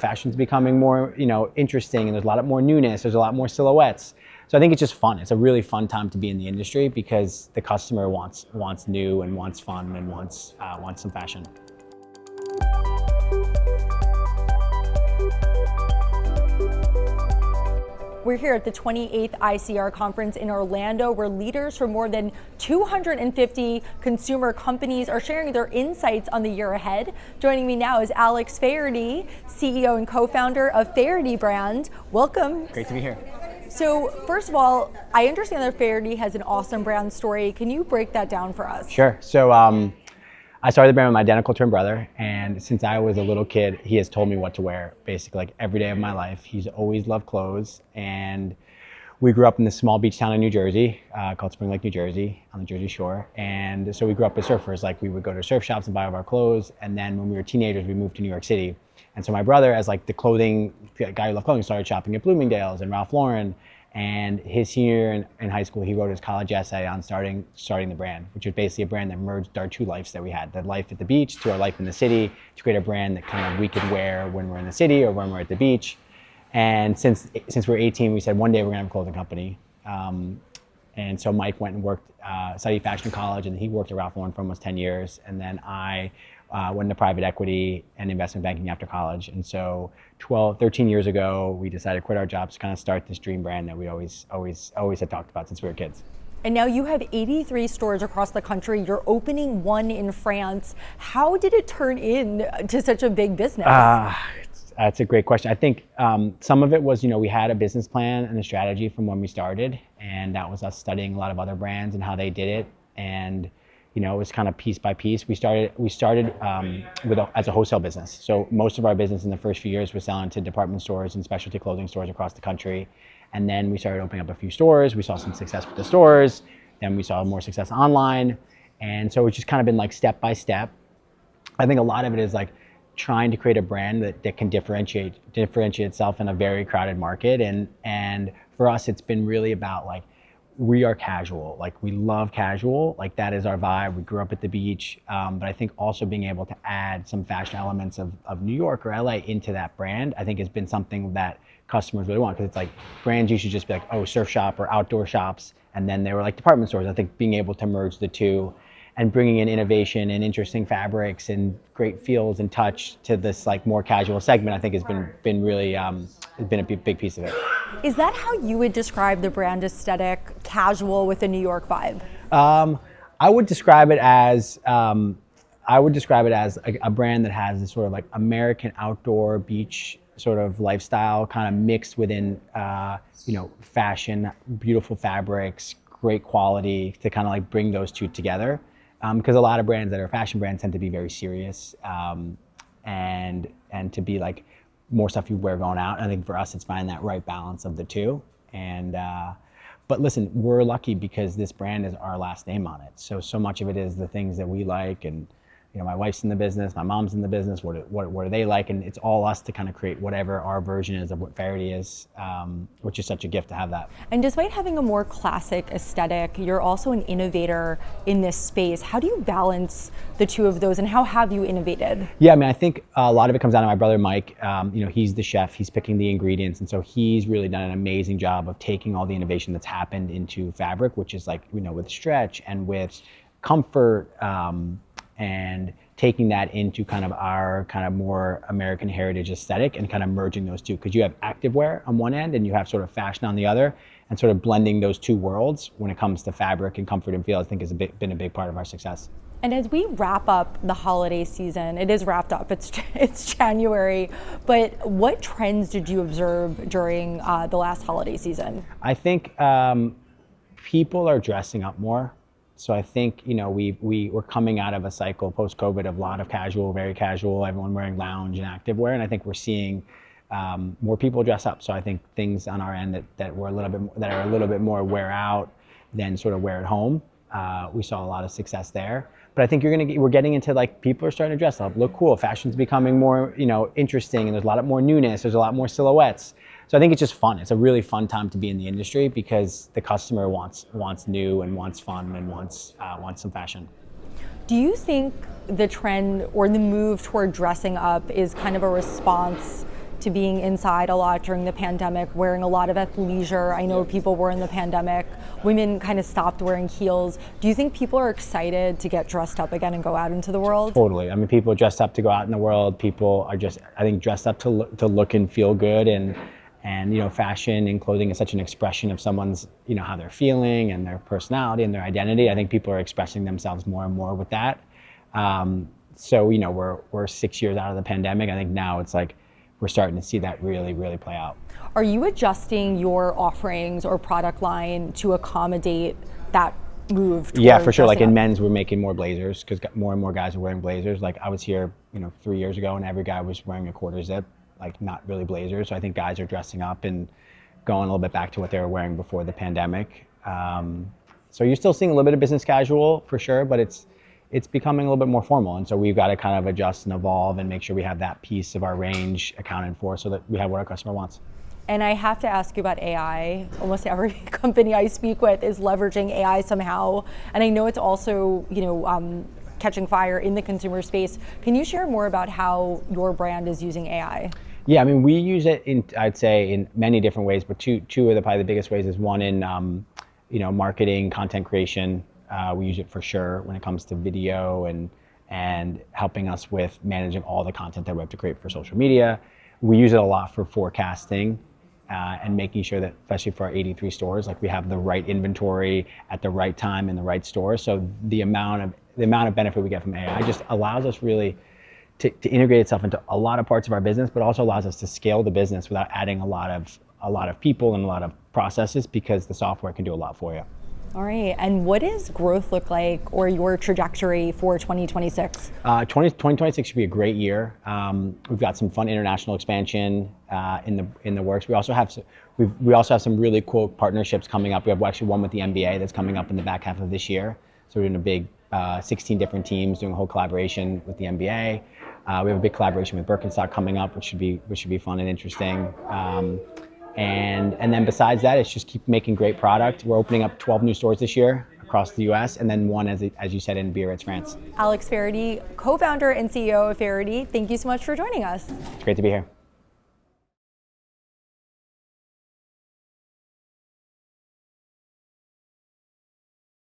Fashion's becoming more, interesting, and there's a lot more newness. There's a lot more silhouettes. So I think it's just fun. It's a really fun time to be in the industry because the customer wants new and wants fun and wants some fashion. We're here at the 28th ICR conference in Orlando, where leaders from more than 250 consumer companies are sharing their insights on the year ahead. Joining me now is Alex Faherty, CEO and co-founder of Faherty brand. Welcome. Great to be here. So first of all, I understand that Faherty has an awesome brand story. Can you break that down for us? Sure. So I started the brand with my identical twin brother, and since I was a little kid, he has told me what to wear basically like every day of my life. He's always loved clothes, and we grew up in this small beach town in New Jersey called Spring Lake, New Jersey, on the Jersey Shore. And so we grew up as surfers. Like, we would go to surf shops and buy all of our clothes, and then when we were teenagers, we moved to New York City. And so my brother, as like the guy who loved clothing, started shopping at Bloomingdale's and Ralph Lauren. And his senior year in high school, he wrote his college essay on starting the brand, which was basically a brand that merged our two lives that we had, the life at the beach to our life in the city, to create a brand that kind of we could wear when we're in the city or when we're at the beach. And since we're 18, we said one day we're gonna have a clothing company. And so Mike went and worked, studied fashion in college, and he worked at Ralph Lauren for almost 10 years. And then I went into private equity and investment banking after college. And so 13 years ago, we decided to quit our jobs to kind of start this dream brand that we always had talked about since we were kids. And now you have 83 stores across the country. You're opening one in France. How did it turn into such a big business? That's a great question. I think some of it was, we had a business plan and a strategy from when we started, and that was us studying a lot of other brands and how they did it. And it was kind of piece by piece. We started as a wholesale business. So most of our business in the first few years was selling to department stores and specialty clothing stores across the country. And then we started opening up a few stores. We saw some success with the stores. Then we saw more success online. And so it's just kind of been like step by step. I think a lot of it is like trying to create a brand that can differentiate itself in a very crowded market. And for us, it's been really about like, we are casual. Like, we love casual. Like, that is our vibe. We grew up at the beach. But I think also being able to add some fashion elements of New York or LA into that brand, I think has been something that customers really want. Because it's like, brands used to just be like, oh, surf shop or outdoor shops. And then they were like department stores. I think being able to merge the two and bringing in innovation and interesting fabrics and great feels and touch to this like more casual segment, I think has been really has been a big piece of it. Is that how you would describe the brand aesthetic, casual with a New York vibe? I would describe it as a brand that has this sort of like American outdoor beach sort of lifestyle kind of mixed within fashion, beautiful fabrics, great quality, to kind of like bring those two together. Because a lot of brands that are fashion brands tend to be very serious and to be like more stuff you wear going out. And I think for us, it's finding that right balance of the two. And but listen, we're lucky because this brand is our last name on it. So much of it is the things that we like, and my wife's in the business, my mom's in the business. What do they like? And it's all us to kind of create whatever our version is of what Faherty is, which is such a gift to have that. And despite having a more classic aesthetic, you're also an innovator in this space. How do you balance the two of those, and how have you innovated? Yeah, I mean, I think a lot of it comes down to my brother Mike. He's the chef. He's picking the ingredients, and so he's really done an amazing job of taking all the innovation that's happened into fabric, which is like with stretch and with comfort. And taking that into kind of our kind of more American heritage aesthetic and kind of merging those two. Because you have activewear on one end and you have sort of fashion on the other, and sort of blending those two worlds when it comes to fabric and comfort and feel, I think has been a big part of our success. And as we wrap up the holiday season, it is wrapped up, it's January, but what trends did you observe during the last holiday season? I think people are dressing up more. So I think, we're coming out of a cycle post-COVID of a lot of casual, very casual, everyone wearing lounge and activewear. And I think we're seeing more people dress up. So I think things on our end that are a little bit more wear out than sort of wear at home. We saw a lot of success there. But I think we're getting into like, people are starting to dress up, look cool. Fashion's becoming more, interesting, and there's a lot more newness. There's a lot more silhouettes. So I think it's just fun. It's a really fun time to be in the industry because the customer wants new and wants fun and wants some fashion. Do you think the trend or the move toward dressing up is kind of a response to being inside a lot during the pandemic, wearing a lot of athleisure. I know people were in the pandemic. Women kind of stopped wearing heels. Do you think people are excited to get dressed up again and go out into the world? Totally. I mean, people dressed up to go out in the world. People are just, I think, dressed up to look and feel good. And you know, fashion and clothing is such an expression of someone's, you know, how they're feeling and their personality and their identity. I think people are expressing themselves more and more with that. So, you know, we're 6 years out of the pandemic. I think now it's like we're starting to see that really, really play out. Are you adjusting your offerings or product line to accommodate that move? Yeah, for sure. Like in up? men's, we're making more blazers because more and more guys are wearing blazers. Like I was here, you know, 3 years ago, and every guy was wearing a quarter zip, like not really blazers. So I think guys are dressing up and going a little bit back to what they were wearing before the pandemic. So you're still seeing a little bit of business casual for sure, but it's becoming a little bit more formal. And so we've got to kind of adjust and evolve and make sure we have that piece of our range accounted for so that we have what our customer wants. And I have to ask you about AI. Almost every company I speak with is leveraging AI somehow. And I know it's also, you know, catching fire in the consumer space. Can you share more about how your brand is using AI? Yeah, I mean, we use it in, I'd say, in many different ways, but two of probably the biggest ways is one in, you know, marketing, content creation. We use it for sure when it comes to video and helping us with managing all the content that we have to create for social media. We use it a lot for forecasting and making sure that, especially for our 83 stores, like we have the right inventory at the right time in the right store. So the amount of benefit we get from AI just allows us really to integrate itself into a lot of parts of our business, but also allows us to scale the business without adding a lot of people and a lot of processes, because the software can do a lot for you. All right, and what does growth look like, or your trajectory for 2026? 2026 should be a great year. We've got some fun international expansion in the works. We also have some really cool partnerships coming up. We have actually one with the NBA that's coming up in the back half of this year. So we're doing a big 16 different teams doing a whole collaboration with the NBA. We have a big collaboration with Birkenstock coming up, which should be fun and interesting. And then besides that, it's just keep making great product. We're opening up 12 new stores this year across the US, and then one, as you said, in Biarritz, France. Alex Faherty, co-founder and CEO of Faherty, thank you so much for joining us. It's great to be here.